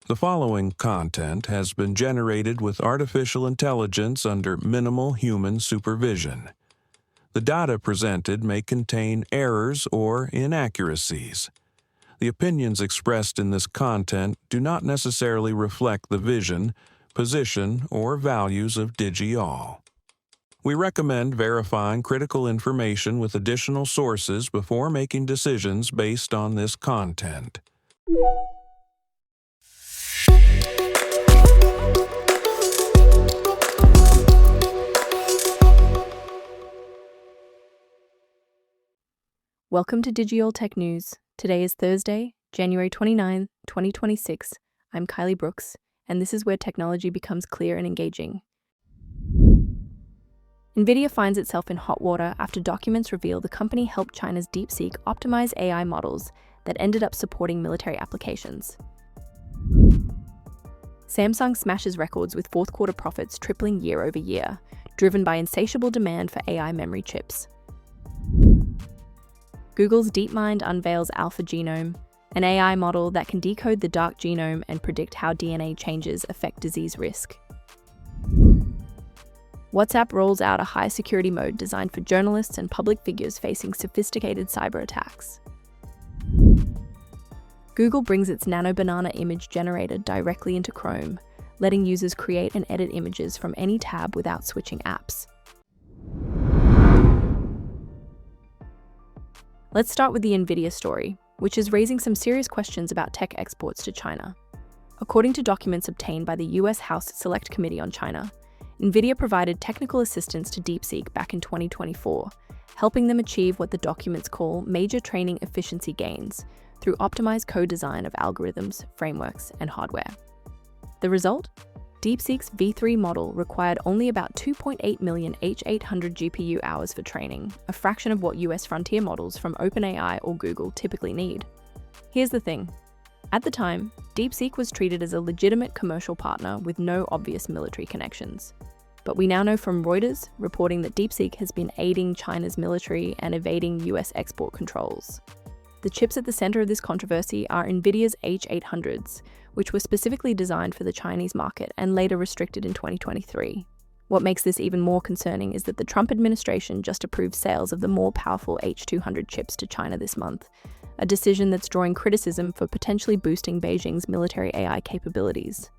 The following content has been generated with artificial intelligence under minimal human supervision. The data presented may contain errors or inaccuracies. The opinions expressed in this content do not necessarily reflect the vision, position, or values of Digi-all. We recommend verifying critical information with additional sources before making decisions based on this content. Welcome to Digi-all Tech News. Today is Thursday, January 29, 2026. I'm Kylie Brooks, and this is where technology becomes clear and engaging. Nvidia finds itself in hot water after documents reveal the company helped China's DeepSeek optimize AI models that ended up supporting military applications. Samsung smashes records with fourth quarter profits tripling year over year, driven by insatiable demand for AI memory chips. Google's DeepMind unveils AlphaGenome, an AI model that can decode the dark genome and predict how DNA changes affect disease risk. WhatsApp rolls out a high-security mode designed for journalists and public figures facing sophisticated cyber attacks. Google brings its Nano Banana image generator directly into Chrome, letting users create and edit images from any tab without switching apps. Let's start with the Nvidia story, which is raising some serious questions about tech exports to China. According to documents obtained by the US House Select Committee on China, Nvidia provided technical assistance to DeepSeek back in 2024, helping them achieve what the documents call major training efficiency gains through optimized co-design of algorithms, frameworks, and hardware. The result? DeepSeek's V3 model required only about 2.8 million H800 GPU hours for training, a fraction of what US frontier models from OpenAI or Google typically need. Here's the thing. At the time, DeepSeek was treated as a legitimate commercial partner with no obvious military connections. But we now know from Reuters reporting that DeepSeek has been aiding China's military and evading US export controls. The chips at the center of this controversy are Nvidia's H800s, which were specifically designed for the Chinese market and later restricted in 2023. What makes this even more concerning is that the Trump administration just approved sales of the more powerful H200 chips to China this month, a decision that's drawing criticism for potentially boosting Beijing's military AI capabilities.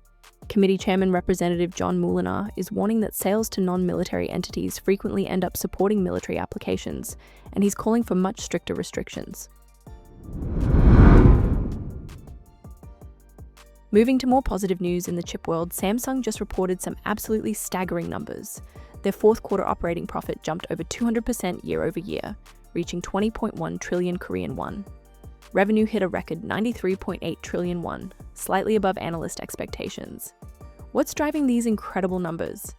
Committee Chairman Representative John Moulinar is warning that sales to non-military entities frequently end up supporting military applications, and he's calling for much stricter restrictions. Moving to more positive news in the chip world, Samsung just reported some absolutely staggering numbers. Their fourth quarter operating profit jumped over 200% year over year, reaching 20.1 trillion Korean won. Revenue hit a record 93.8 trillion won, slightly above analyst expectations. What's driving these incredible numbers?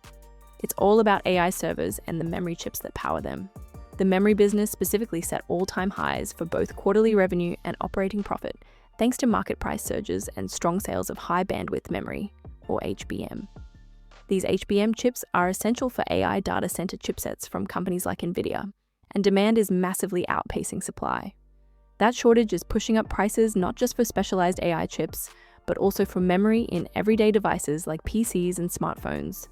It's all about AI servers and the memory chips that power them. The memory business specifically set all-time highs for both quarterly revenue and operating profit, thanks to market price surges and strong sales of high-bandwidth memory, or HBM. These HBM chips are essential for AI data center chipsets from companies like Nvidia, and demand is massively outpacing supply. That shortage is pushing up prices not just for specialized AI chips, but also for memory in everyday devices like PCs and smartphones.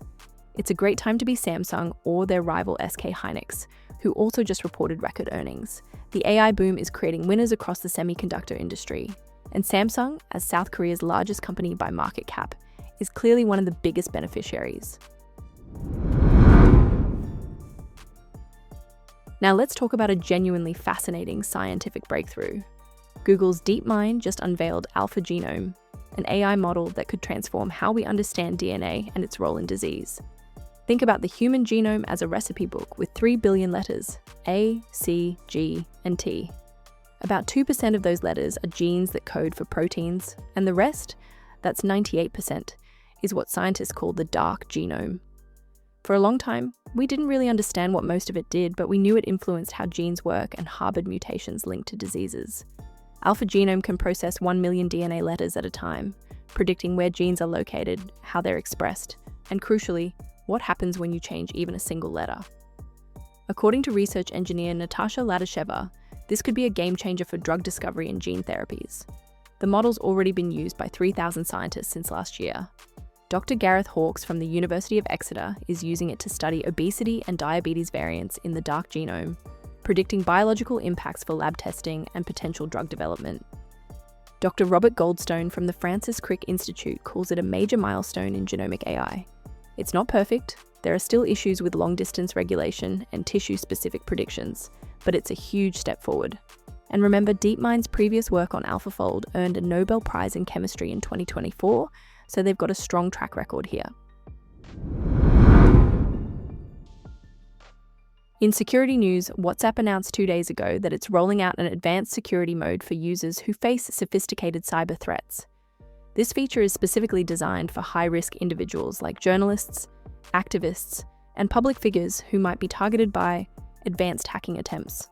It's a great time to be Samsung or their rival SK Hynix, who also just reported record earnings. The AI boom is creating winners across the semiconductor industry, and Samsung, as South Korea's largest company by market cap, is clearly one of the biggest beneficiaries. Now let's talk about a genuinely fascinating scientific breakthrough. Google's DeepMind just unveiled AlphaGenome, an AI model that could transform how we understand DNA and its role in disease. Think about the human genome as a recipe book with 3 billion letters, A, C, G, and T. About 2% of those letters are genes that code for proteins, and the rest, that's 98%, is what scientists call the dark genome. For a long time, we didn't really understand what most of it did, but we knew it influenced how genes work and harbored mutations linked to diseases. AlphaGenome can process 1 million DNA letters at a time, predicting where genes are located, how they're expressed, and crucially, what happens when you change even a single letter. According to research engineer Natasha Latasheva, this could be a game changer for drug discovery and gene therapies. The model's already been used by 3,000 scientists since last year. Dr. Gareth Hawkes from the University of Exeter is using it to study obesity and diabetes variants in the dark genome, predicting biological impacts for lab testing and potential drug development. Dr. Robert Goldstone from the Francis Crick Institute calls it a major milestone in genomic AI. It's not perfect, there are still issues with long-distance regulation and tissue-specific predictions, but it's a huge step forward. And remember, DeepMind's previous work on AlphaFold earned a Nobel Prize in Chemistry in 2024, so they've got a strong track record here. In security news, WhatsApp announced 2 days ago that it's rolling out an advanced security mode for users who face sophisticated cyber threats. This feature is specifically designed for high-risk individuals like journalists, activists, and public figures who might be targeted by advanced hacking attempts.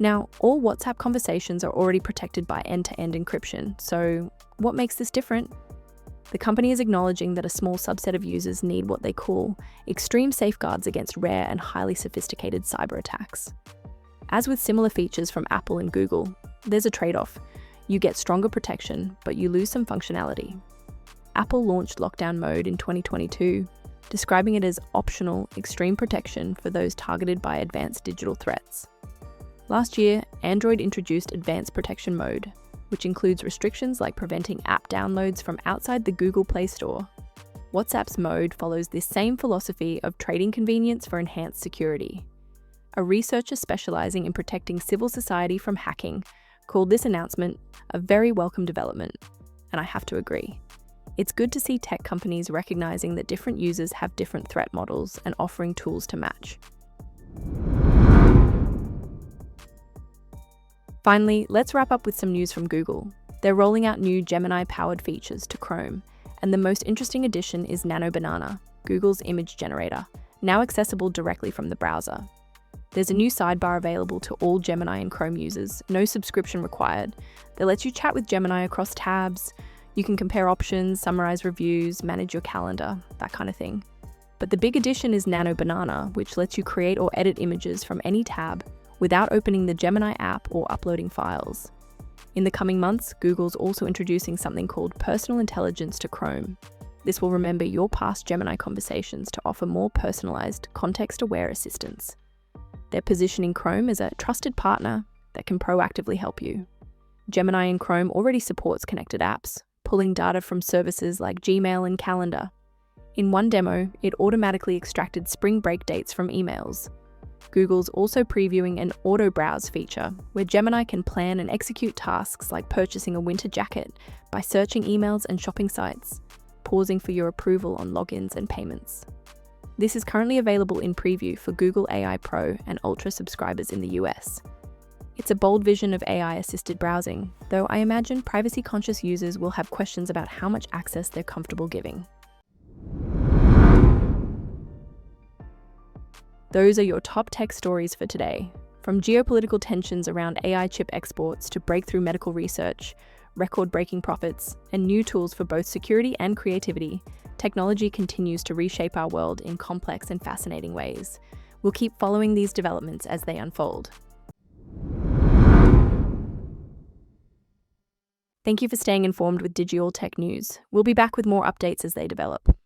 Now, all WhatsApp conversations are already protected by end-to-end encryption, so what makes this different? The company is acknowledging that a small subset of users need what they call extreme safeguards against rare and highly sophisticated cyber attacks. As with similar features from Apple and Google, there's a trade-off. You get stronger protection, but you lose some functionality. Apple launched lockdown mode in 2022, describing it as optional extreme protection for those targeted by advanced digital threats. Last year, Android introduced advanced protection mode, which includes restrictions like preventing app downloads from outside the Google Play Store. WhatsApp's mode follows this same philosophy of trading convenience for enhanced security. A researcher specializing in protecting civil society from hacking called this announcement a very welcome development, and I have to agree. It's good to see tech companies recognizing that different users have different threat models and offering tools to match. Finally, let's wrap up with some news from Google. They're rolling out new Gemini-powered features to Chrome, and the most interesting addition is Nano Banana, Google's image generator, now accessible directly from the browser. There's a new sidebar available to all Gemini and Chrome users, no subscription required, that lets you chat with Gemini across tabs. You can compare options, summarize reviews, manage your calendar, that kind of thing. But the big addition is Nano Banana, which lets you create or edit images from any tab without opening the Gemini app or uploading files. In the coming months, Google's also introducing something called personal intelligence to Chrome. This will remember your past Gemini conversations to offer more personalized, context-aware assistance. They're positioning Chrome as a trusted partner that can proactively help you. Gemini in Chrome already supports connected apps, pulling data from services like Gmail and Calendar. In one demo, it automatically extracted spring break dates from emails. Google's also previewing an auto-browse feature where Gemini can plan and execute tasks like purchasing a winter jacket by searching emails and shopping sites, pausing for your approval on logins and payments. This is currently available in preview for Google AI Pro and Ultra subscribers in the US. It's a bold vision of AI-assisted browsing, though I imagine privacy-conscious users will have questions about how much access they're comfortable giving. Those are your top tech stories for today. From geopolitical tensions around AI chip exports to breakthrough medical research, record-breaking profits, and new tools for both security and creativity, technology continues to reshape our world in complex and fascinating ways. We'll keep following these developments as they unfold. Thank you for staying informed with Digi-all Tech News. We'll be back with more updates as they develop.